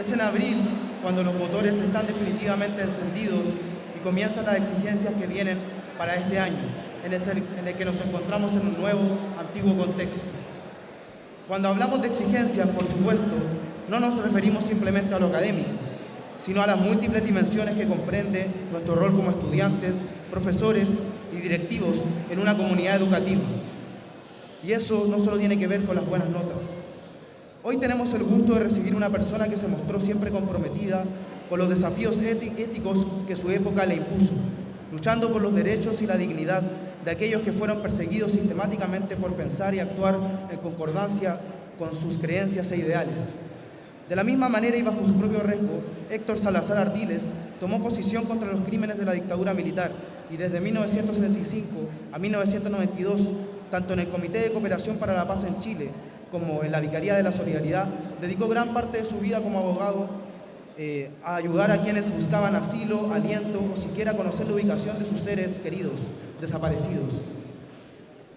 Es en abril cuando los motores están definitivamente encendidos y comienzan las exigencias que vienen para este año, en el que nos encontramos en un nuevo, antiguo contexto. Cuando hablamos de exigencias, por supuesto, no nos referimos simplemente a lo académico, sino a las múltiples dimensiones que comprende nuestro rol como estudiantes, profesores y directivos en una comunidad educativa. Y eso no solo tiene que ver con las buenas notas. Hoy tenemos el gusto de recibir una persona que se mostró siempre comprometida con los desafíos éticos que su época le impuso, luchando por los derechos y la dignidad de aquellos que fueron perseguidos sistemáticamente por pensar y actuar en concordancia con sus creencias e ideales. De la misma manera y bajo su propio riesgo, Héctor Salazar Ardiles tomó posición contra los crímenes de la dictadura militar y desde 1975 a 1992, tanto en el Comité de Cooperación para la Paz en Chile como en la Vicaría de la Solidaridad, dedicó gran parte de su vida como abogado a ayudar a quienes buscaban asilo, aliento o siquiera conocer la ubicación de sus seres queridos, desaparecidos.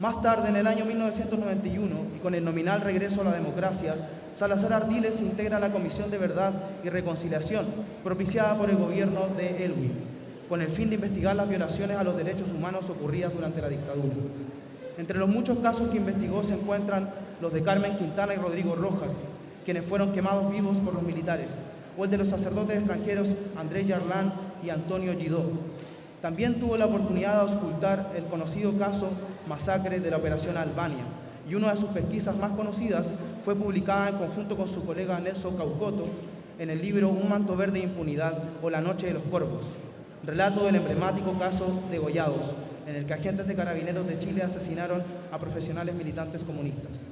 Más tarde, en el año 1991, y con el nominal regreso a la democracia, Salazar Ardiles se integra a la Comisión de Verdad y Reconciliación, propiciada por el gobierno de Elwin, con el fin de investigar las violaciones a los derechos humanos ocurridas durante la dictadura. Entre los muchos casos que investigó se encuentran los de Carmen Quintana y Rodrigo Rojas, quienes fueron quemados vivos por los militares, o el de los sacerdotes extranjeros Andrés Yarlán y Antonio Gidó. También tuvo la oportunidad de auscultar el conocido caso Masacre de la Operación Albania, y una de sus pesquisas más conocidas fue publicada en conjunto con su colega Nelson Caucoto en el libro Un manto verde de impunidad o La noche de los cuervos, relato del emblemático caso Degollados, en el que agentes de Carabineros de Chile asesinaron a profesionales militantes comunistas.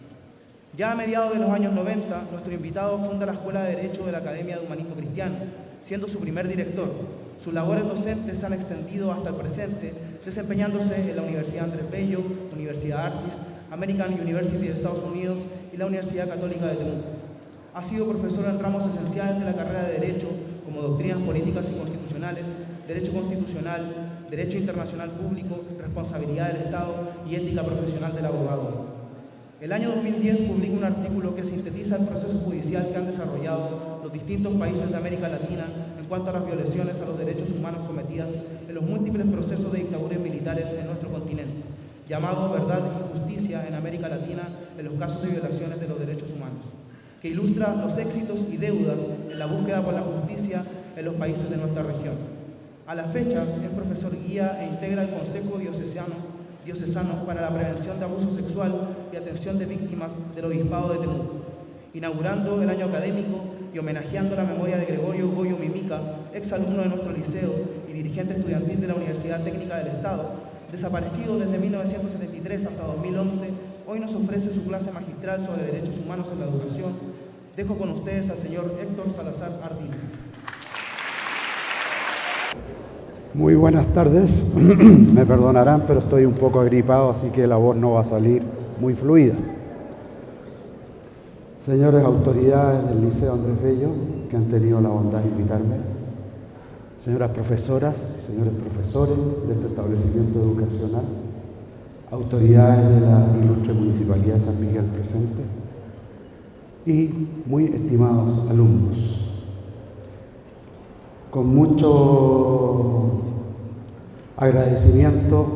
Ya a mediados de los años 90, nuestro invitado funda la Escuela de Derecho de la Academia de Humanismo Cristiano, siendo su primer director. Sus labores docentes se han extendido hasta el presente, desempeñándose en la Universidad Andrés Bello, Universidad Arcis, American University de Estados Unidos y la Universidad Católica de Temuco. Ha sido profesor en ramos esenciales de la carrera de Derecho, como doctrinas políticas y constitucionales, Derecho Constitucional, Derecho Internacional Público, Responsabilidad del Estado y Ética Profesional del Abogado. El año 2010 publica un artículo que sintetiza el proceso judicial que han desarrollado los distintos países de América Latina en cuanto a las violaciones a los derechos humanos cometidas en los múltiples procesos de dictaduras militares en nuestro continente, llamado Verdad y Justicia en América Latina en los casos de violaciones de los derechos humanos, que ilustra los éxitos y deudas en la búsqueda por la justicia en los países de nuestra región. A la fecha, es profesor guía e integra el Consejo Diocesano para la Prevención de Abuso Sexual y Atención de Víctimas del Obispado de Temuco, inaugurando el año académico y homenajeando la memoria de Gregorio Goyo Mimica, exalumno de nuestro liceo y dirigente estudiantil de la Universidad Técnica del Estado, desaparecido desde 1973 hasta 2011, hoy nos ofrece su clase magistral sobre derechos humanos en la educación. Dejo con ustedes al señor Héctor Salazar Ardiles. Muy buenas tardes. Me perdonarán, pero estoy un poco agripado, así que la voz no va a salir muy fluida. Señores autoridades del Liceo Andrés Bello, que han tenido la bondad de invitarme, señoras profesoras y señores profesores de este establecimiento educacional, autoridades de la ilustre Municipalidad de San Miguel presente y muy estimados alumnos. Con mucho agradecimiento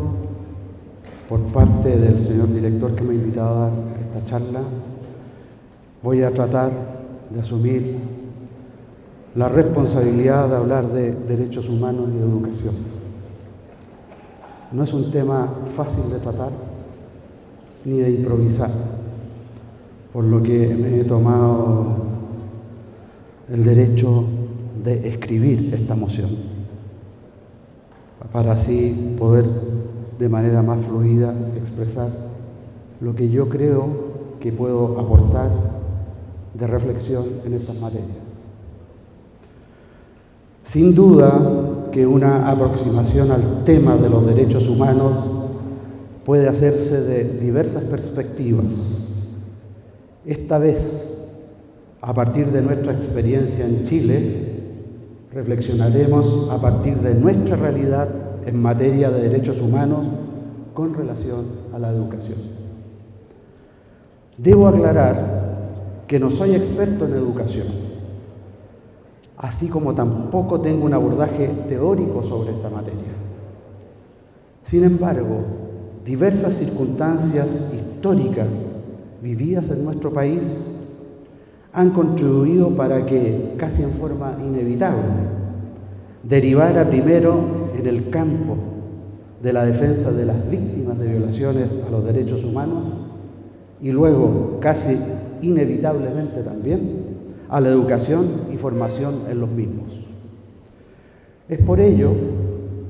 por parte del señor director que me ha invitado a dar esta charla, voy a tratar de asumir la responsabilidad de hablar de derechos humanos y de educación. No es un tema fácil de tratar ni de improvisar, por lo que me he tomado el derecho de escribir esta moción, para así poder de manera más fluida expresar lo que yo creo que puedo aportar de reflexión en estas materias. Sin duda que una aproximación al tema de los derechos humanos puede hacerse de diversas perspectivas. Esta vez, a partir de nuestra experiencia en Chile, reflexionaremos a partir de nuestra realidad en materia de derechos humanos con relación a la educación. Debo aclarar que no soy experto en educación, así como tampoco tengo un abordaje teórico sobre esta materia. Sin embargo, diversas circunstancias históricas vividas en nuestro país han contribuido para que, casi en forma inevitable, derivara primero en el campo de la defensa de las víctimas de violaciones a los derechos humanos y luego, casi inevitablemente también, a la educación y formación en los mismos. Es por ello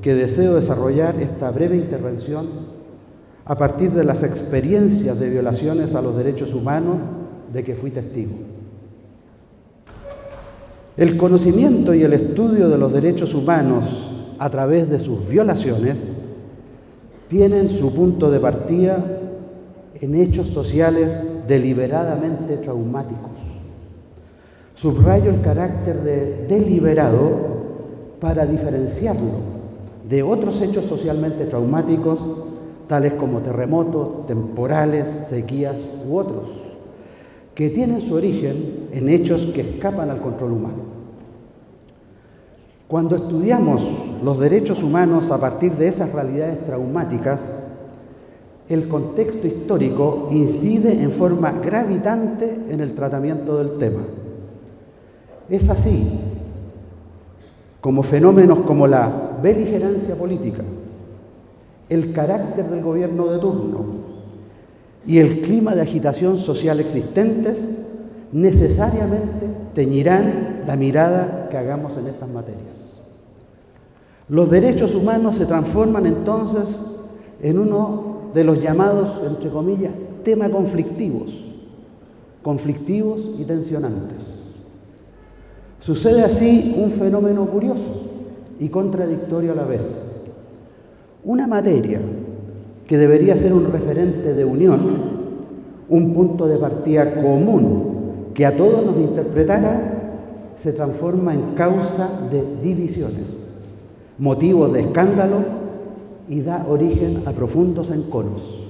que deseo desarrollar esta breve intervención a partir de las experiencias de violaciones a los derechos humanos de que fui testigo. El conocimiento y el estudio de los derechos humanos a través de sus violaciones tienen su punto de partida en hechos sociales deliberadamente traumáticos. Subrayo el carácter de deliberado para diferenciarlo de otros hechos socialmente traumáticos, tales como terremotos, temporales, sequías u otros, que tienen su origen en hechos que escapan al control humano. Cuando estudiamos los derechos humanos a partir de esas realidades traumáticas, el contexto histórico incide en forma gravitante en el tratamiento del tema. Es así como fenómenos como la beligerancia política, el carácter del gobierno de turno y el clima de agitación social existentes necesariamente teñirán la mirada que hagamos en estas materias. Los derechos humanos se transforman entonces en uno de los llamados, entre comillas, temas conflictivos y tensionantes. Sucede así un fenómeno curioso y contradictorio a la vez. Una materia que debería ser un referente de unión, un punto de partida común que a todos nos interpretara, se transforma en causa de divisiones, motivo de escándalo y da origen a profundos enconos.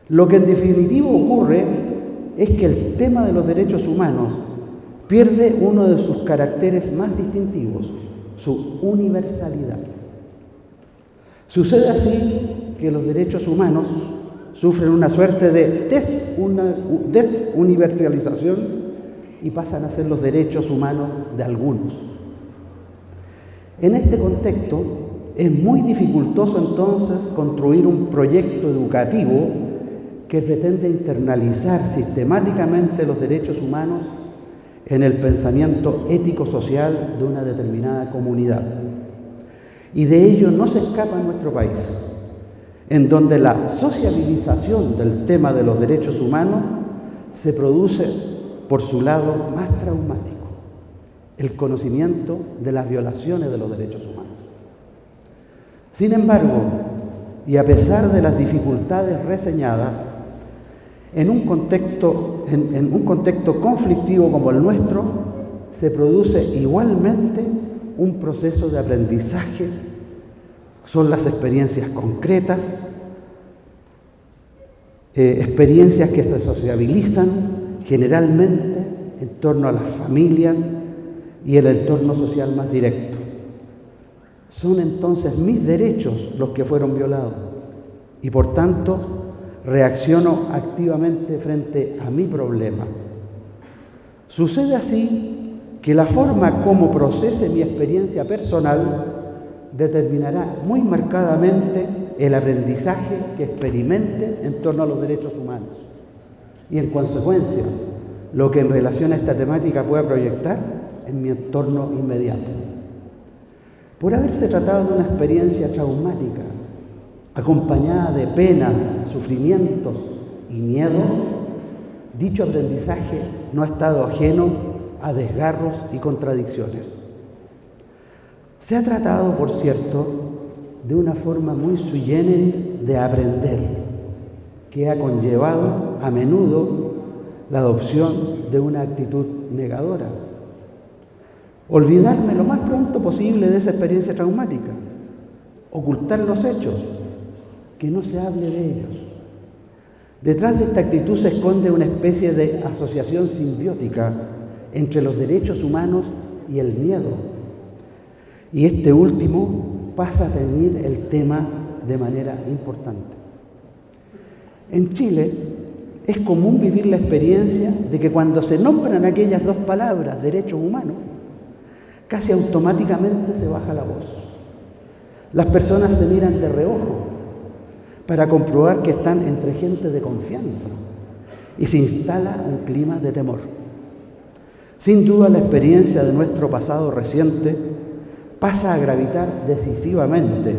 Lo que en definitivo ocurre es que el tema de los derechos humanos pierde uno de sus caracteres más distintivos, su universalidad. Sucede así que los derechos humanos sufren una suerte de desuniversalización y pasan a ser los derechos humanos de algunos. En este contexto, es muy dificultoso entonces construir un proyecto educativo que pretende internalizar sistemáticamente los derechos humanos en el pensamiento ético-social de una determinada comunidad. Y de ello no se escapa en nuestro país, en donde la sociabilización del tema de los derechos humanos se produce por su lado más traumático, el conocimiento de las violaciones de los derechos humanos. Sin embargo, y a pesar de las dificultades reseñadas, en un contexto conflictivo como el nuestro, se produce igualmente un proceso de aprendizaje. Son las experiencias concretas, experiencias que se sociabilizan generalmente en torno a las familias y el entorno social más directo. Son entonces mis derechos los que fueron violados y por tanto reacciono activamente frente a mi problema. Sucede así que la forma como procese mi experiencia personal determinará muy marcadamente el aprendizaje que experimente en torno a los derechos humanos y, en consecuencia, lo que en relación a esta temática pueda proyectar en mi entorno inmediato. Por haberse tratado de una experiencia traumática, acompañada de penas, sufrimientos y miedos, dicho aprendizaje no ha estado ajeno a desgarros y contradicciones. Se ha tratado, por cierto, de una forma muy sui generis de aprender, que ha conllevado a menudo la adopción de una actitud negadora. Olvidarme lo más pronto posible de esa experiencia traumática, ocultar los hechos, que no se hable de ellos. Detrás de esta actitud se esconde una especie de asociación simbiótica entre los derechos humanos y el miedo. Y este último pasa a tener el tema de manera importante. En Chile es común vivir la experiencia de que cuando se nombran aquellas dos palabras, derechos humanos, casi automáticamente se baja la voz. Las personas se miran de reojo para comprobar que están entre gente de confianza y se instala un clima de temor. Sin duda, la experiencia de nuestro pasado reciente pasa a gravitar decisivamente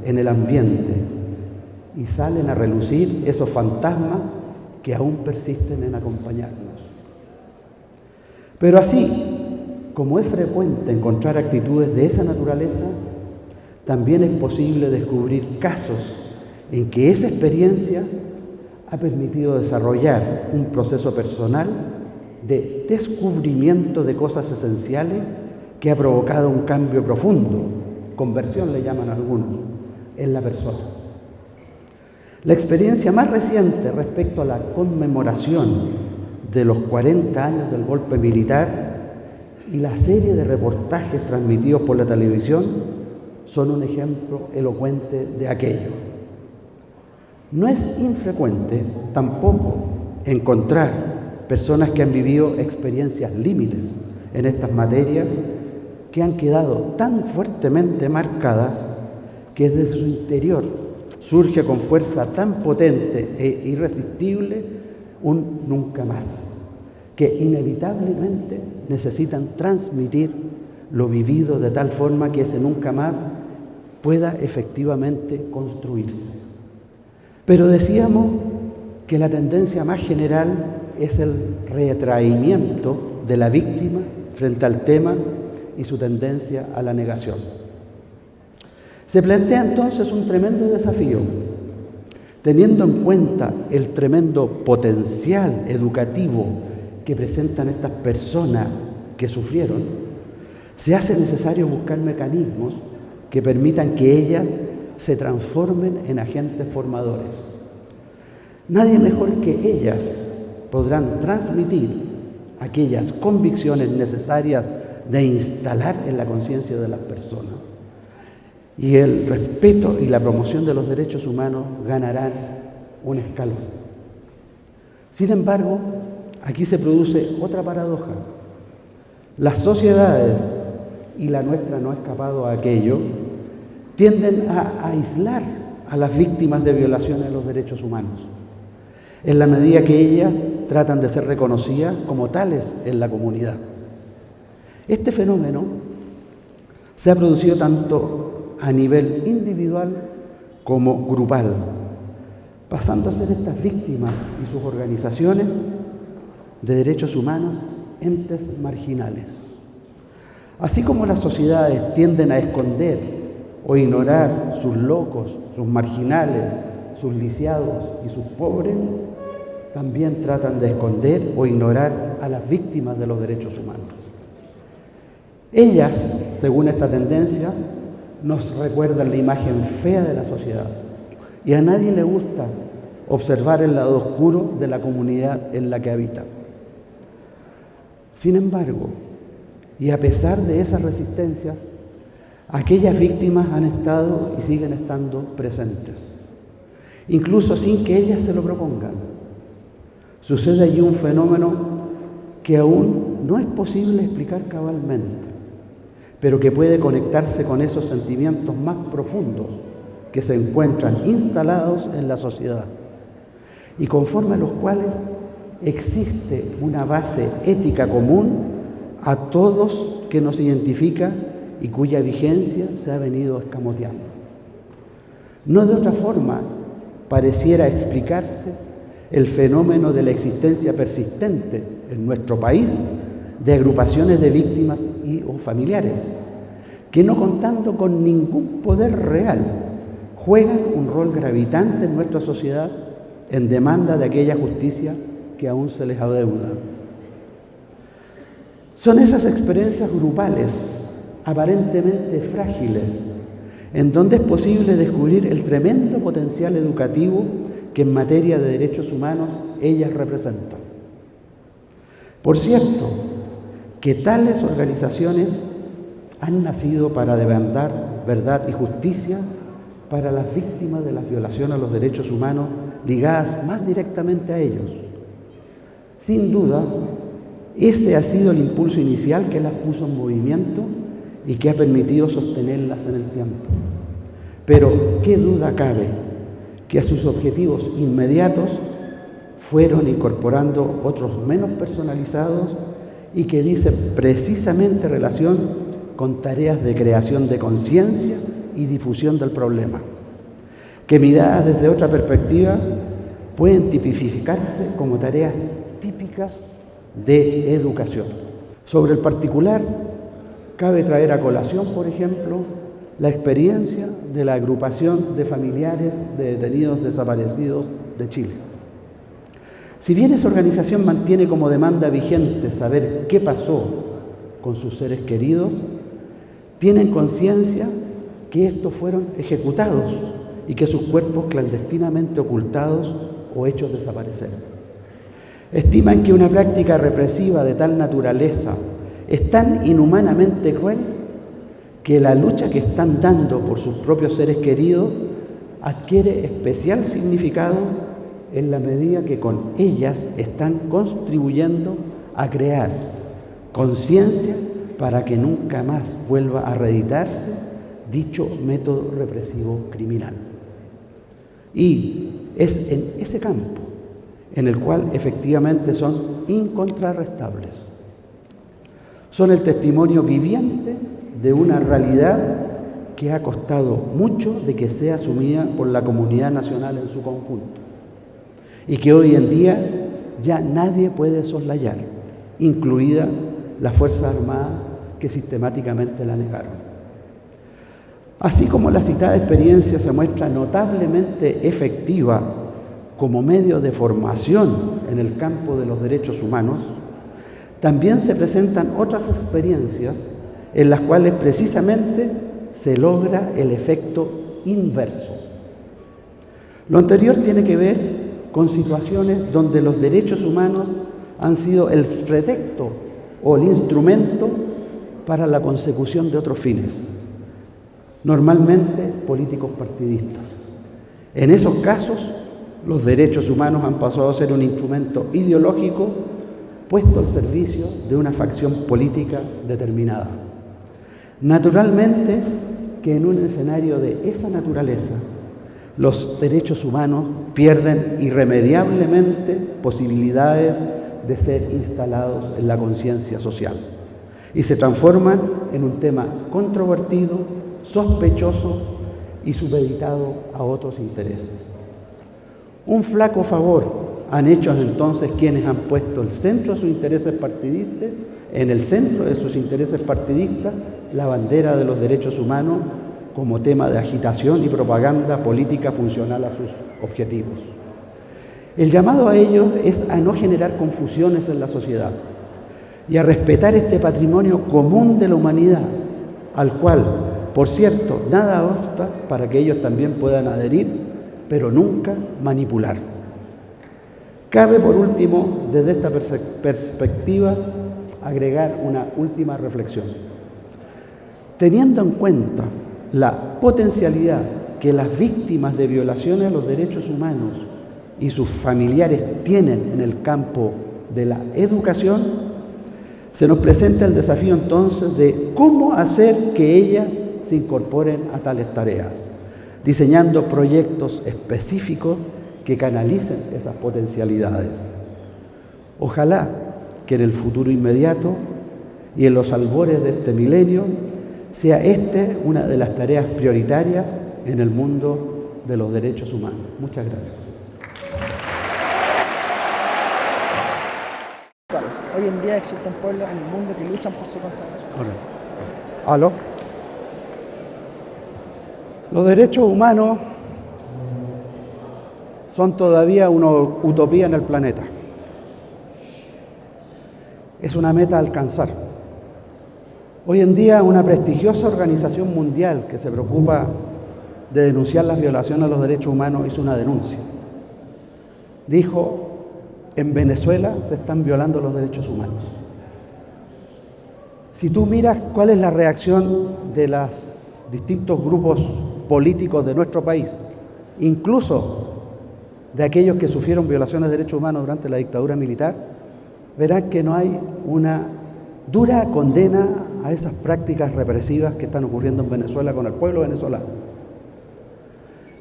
en el ambiente y salen a relucir esos fantasmas que aún persisten en acompañarnos. Pero así como es frecuente encontrar actitudes de esa naturaleza, también es posible descubrir casos en que esa experiencia ha permitido desarrollar un proceso personal de descubrimiento de cosas esenciales que ha provocado un cambio profundo, conversión le llaman algunos, en la persona. La experiencia más reciente respecto a la conmemoración de los 40 años del golpe militar y la serie de reportajes transmitidos por la televisión son un ejemplo elocuente de aquello. No es infrecuente tampoco encontrar personas que han vivido experiencias límites en estas materias que han quedado tan fuertemente marcadas que desde su interior surge con fuerza tan potente e irresistible un nunca más, que inevitablemente necesitan transmitir lo vivido de tal forma que ese nunca más pueda efectivamente construirse. Pero decíamos que la tendencia más general es el retraimiento de la víctima frente al tema y su tendencia a la negación. Se plantea entonces un tremendo desafío, teniendo en cuenta el tremendo potencial educativo que presentan estas personas que sufrieron. Se hace necesario buscar mecanismos que permitan que ellas se transformen en agentes formadores. Nadie mejor que ellas podrán transmitir aquellas convicciones necesarias de instalar en la conciencia de las personas. Y el respeto y la promoción de los derechos humanos ganarán un escalón. Sin embargo, aquí se produce otra paradoja. Las sociedades, y la nuestra no ha escapado a aquello, tienden a aislar a las víctimas de violaciones de los derechos humanos, en la medida que ellas tratan de ser reconocidas como tales en la comunidad. Este fenómeno se ha producido tanto a nivel individual como grupal, pasando a ser estas víctimas y sus organizaciones de derechos humanos entes marginales. Así como las sociedades tienden a esconder o ignorar sus locos, sus marginales, sus lisiados y sus pobres, también tratan de esconder o ignorar a las víctimas de los derechos humanos. Ellas, según esta tendencia, nos recuerdan la imagen fea de la sociedad y a nadie le gusta observar el lado oscuro de la comunidad en la que habita. Sin embargo, y a pesar de esas resistencias, aquellas víctimas han estado y siguen estando presentes, incluso sin que ellas se lo propongan. Sucede allí un fenómeno que aún no es posible explicar cabalmente, pero que puede conectarse con esos sentimientos más profundos que se encuentran instalados en la sociedad y conforme a los cuales existe una base ética común a todos que nos identifica y cuya vigencia se ha venido escamoteando. No de otra forma pareciera explicarse el fenómeno de la existencia persistente en nuestro país de agrupaciones de víctimas y o familiares que, no contando con ningún poder real, juegan un rol gravitante en nuestra sociedad en demanda de aquella justicia que aún se les adeuda. Son esas experiencias grupales, aparentemente frágiles, en donde es posible descubrir el tremendo potencial educativo que en materia de derechos humanos ellas representan. Por cierto, que tales organizaciones han nacido para demandar verdad y justicia para las víctimas de las violaciones a los derechos humanos ligadas más directamente a ellos. Sin duda, ese ha sido el impulso inicial que las puso en movimiento y que ha permitido sostenerlas en el tiempo. Pero qué duda cabe que a sus objetivos inmediatos fueron incorporando otros menos personalizados y que dicen precisamente relación con tareas de creación de conciencia y difusión del problema, que miradas desde otra perspectiva pueden tipificarse como tareas típicas de educación. Sobre el particular, cabe traer a colación, por ejemplo, la experiencia de la agrupación de familiares de detenidos desaparecidos de Chile. Si bien esa organización mantiene como demanda vigente saber qué pasó con sus seres queridos, tienen conciencia que estos fueron ejecutados y que sus cuerpos clandestinamente ocultados o hechos desaparecer. Estiman que una práctica represiva de tal naturaleza es tan inhumanamente cruel que la lucha que están dando por sus propios seres queridos adquiere especial significado en la medida que con ellas están contribuyendo a crear conciencia para que nunca más vuelva a reeditarse dicho método represivo criminal. Y es en ese campo en el cual efectivamente son incontrarrestables. Son el testimonio viviente de una realidad que ha costado mucho de que sea asumida por la comunidad nacional en su conjunto y que hoy en día ya nadie puede soslayar, incluida las Fuerzas Armadas que sistemáticamente la negaron. Así como la citada experiencia se muestra notablemente efectiva como medio de formación en el campo de los derechos humanos, también se presentan otras experiencias en las cuales precisamente se logra el efecto inverso. Lo anterior tiene que ver con situaciones donde los derechos humanos han sido el pretexto o el instrumento para la consecución de otros fines, normalmente políticos partidistas. En esos casos, los derechos humanos han pasado a ser un instrumento ideológico puesto al servicio de una facción política determinada. Naturalmente que en un escenario de esa naturaleza, los derechos humanos pierden irremediablemente posibilidades de ser instalados en la conciencia social y se transforman en un tema controvertido, sospechoso y supeditado a otros intereses. Un flaco favor han hecho entonces quienes han puesto el centro de sus intereses partidistas, en el centro de sus intereses partidistas, la bandera de los derechos humanos como tema de agitación y propaganda política funcional a sus objetivos. El llamado a ello es a no generar confusiones en la sociedad y a respetar este patrimonio común de la humanidad, al cual, por cierto, nada obsta para que ellos también puedan adherir, pero nunca manipular. Cabe, por último, desde esta perspectiva, agregar una última reflexión. Teniendo en cuenta la potencialidad que las víctimas de violaciones a los derechos humanos y sus familiares tienen en el campo de la educación, se nos presenta el desafío entonces de cómo hacer que ellas se incorporen a tales tareas, diseñando proyectos específicos que canalicen esas potencialidades. Ojalá que en el futuro inmediato y en los albores de este milenio sea una de las tareas prioritarias en el mundo de los derechos humanos. Muchas gracias. Hoy en día existen pueblos en el mundo que luchan por su conservación. Correcto. ¿Aló? Los derechos humanos son todavía una utopía en el planeta. Es una meta a alcanzar. Hoy en día una prestigiosa organización mundial que se preocupa de denunciar las violaciones a los derechos humanos hizo una denuncia. Dijo, en Venezuela se están violando los derechos humanos. Si tú miras cuál es la reacción de los distintos grupos políticos de nuestro país, incluso de aquellos que sufrieron violaciones de derechos humanos durante la dictadura militar, verán que no hay una dura condena a esas prácticas represivas que están ocurriendo en Venezuela con el pueblo venezolano.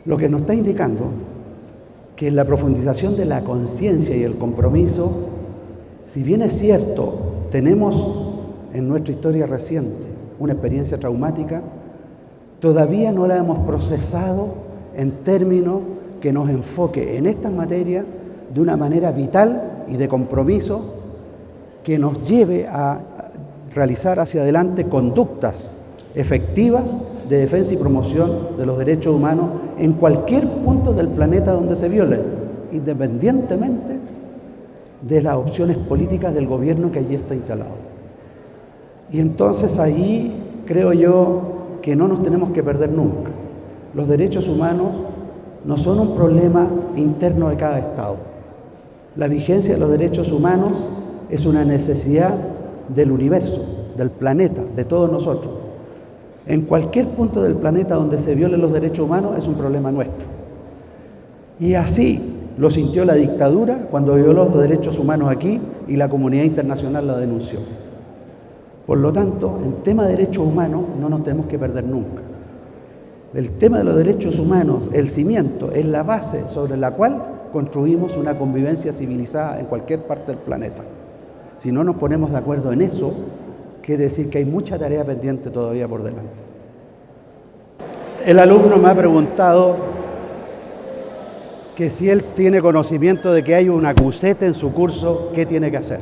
Lo que nos está indicando que la profundización de la conciencia y el compromiso, si bien es cierto, tenemos en nuestra historia reciente una experiencia traumática, todavía no la hemos procesado en términos que nos enfoque en estas materias de una manera vital y de compromiso que nos lleve a realizar hacia adelante conductas efectivas de defensa y promoción de los derechos humanos en cualquier punto del planeta donde se violen, independientemente de las opciones políticas del gobierno que allí está instalado. Y entonces ahí creo yo que no nos tenemos que perder nunca. Los derechos humanos no son un problema interno de cada Estado. La vigencia de los derechos humanos es una necesidad del universo, del planeta, de todos nosotros. En cualquier punto del planeta donde se violen los derechos humanos es un problema nuestro. Y así lo sintió la dictadura cuando violó los derechos humanos aquí y la comunidad internacional la denunció. Por lo tanto, en tema de derechos humanos no nos tenemos que perder nunca. El tema de los derechos humanos, el cimiento, es la base sobre la cual construimos una convivencia civilizada en cualquier parte del planeta. Si no nos ponemos de acuerdo en eso, quiere decir que hay mucha tarea pendiente todavía por delante. El alumno me ha preguntado que si él tiene conocimiento de que hay una CUSETE en su curso, ¿qué tiene que hacer?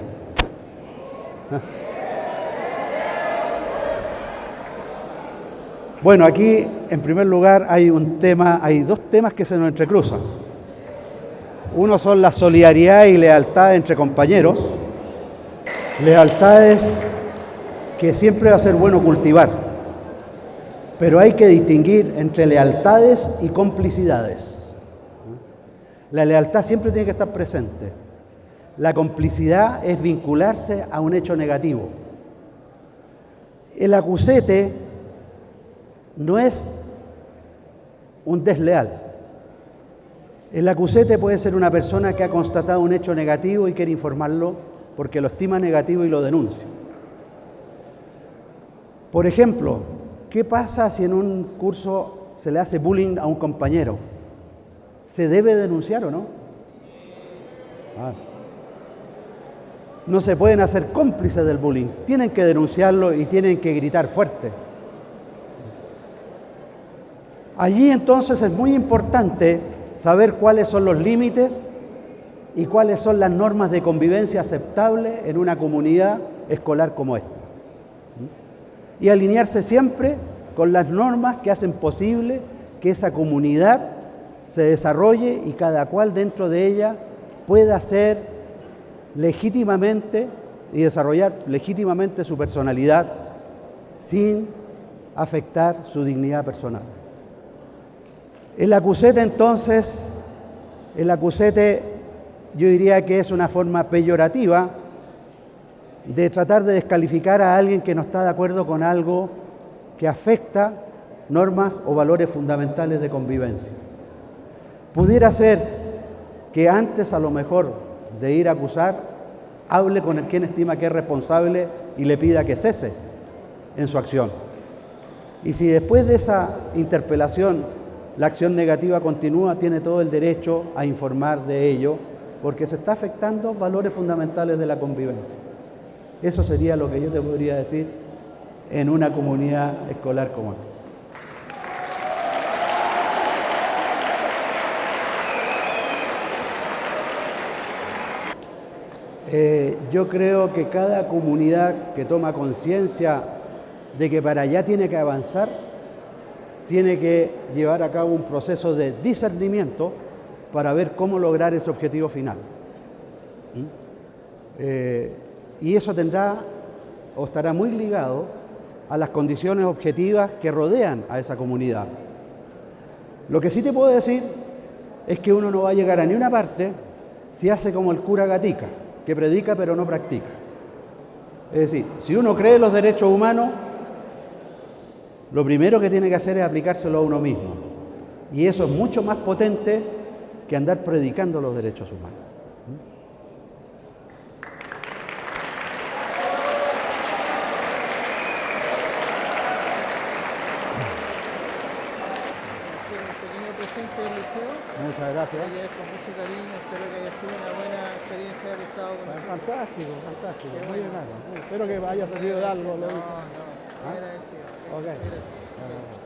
Bueno, aquí en primer lugar hay dos temas que se nos entrecruzan. Uno son la solidaridad y lealtad entre compañeros. Lealtades que siempre va a ser bueno cultivar, pero hay que distinguir entre lealtades y complicidades. La lealtad siempre tiene que estar presente. La complicidad es vincularse a un hecho negativo. El acusete no es un desleal. El acusete puede ser una persona que ha constatado un hecho negativo y quiere informarlo porque lo estima negativo y lo denuncia. Por ejemplo, ¿qué pasa si en un curso se le hace bullying a un compañero? ¿Se debe denunciar o no? No se pueden hacer cómplices del bullying. Tienen que denunciarlo y tienen que gritar fuerte. Allí entonces es muy importante saber cuáles son los límites y cuáles son las normas de convivencia aceptables en una comunidad escolar como esta. Y alinearse siempre con las normas que hacen posible que esa comunidad se desarrolle y cada cual dentro de ella pueda ser legítimamente y desarrollar legítimamente su personalidad sin afectar su dignidad personal. El acusete entonces, yo diría que es una forma peyorativa de tratar de descalificar a alguien que no está de acuerdo con algo que afecta normas o valores fundamentales de convivencia. Pudiera ser que antes a lo mejor de ir a acusar, hable con quien estima que es responsable y le pida que cese en su acción. Y si después de esa interpelación la acción negativa continúa, tiene todo el derecho a informar de ello, porque se está afectando valores fundamentales de la convivencia. Eso sería lo que yo te podría decir en una comunidad escolar como esta. Yo creo que cada comunidad que toma conciencia de que para allá tiene que avanzar, tiene que llevar a cabo un proceso de discernimiento para ver cómo lograr ese objetivo final. Y eso tendrá o estará muy ligado a las condiciones objetivas que rodean a esa comunidad. Lo que sí te puedo decir es que uno no va a llegar a ni una parte si hace como el cura Gatica, que predica pero no practica. Es decir, si uno cree en los derechos humanos, lo primero que tiene que hacer es aplicárselo a uno mismo. Y eso es mucho más potente que andar predicando los derechos humanos. Del liceo. Muchas gracias. Con mucho cariño, espero que haya sido una buena experiencia haber estado con nosotros. Fantástico, fantástico. Muy bien. Espero que haya servido de algo. No, agradecido. Okay. Muchas gracias. Okay.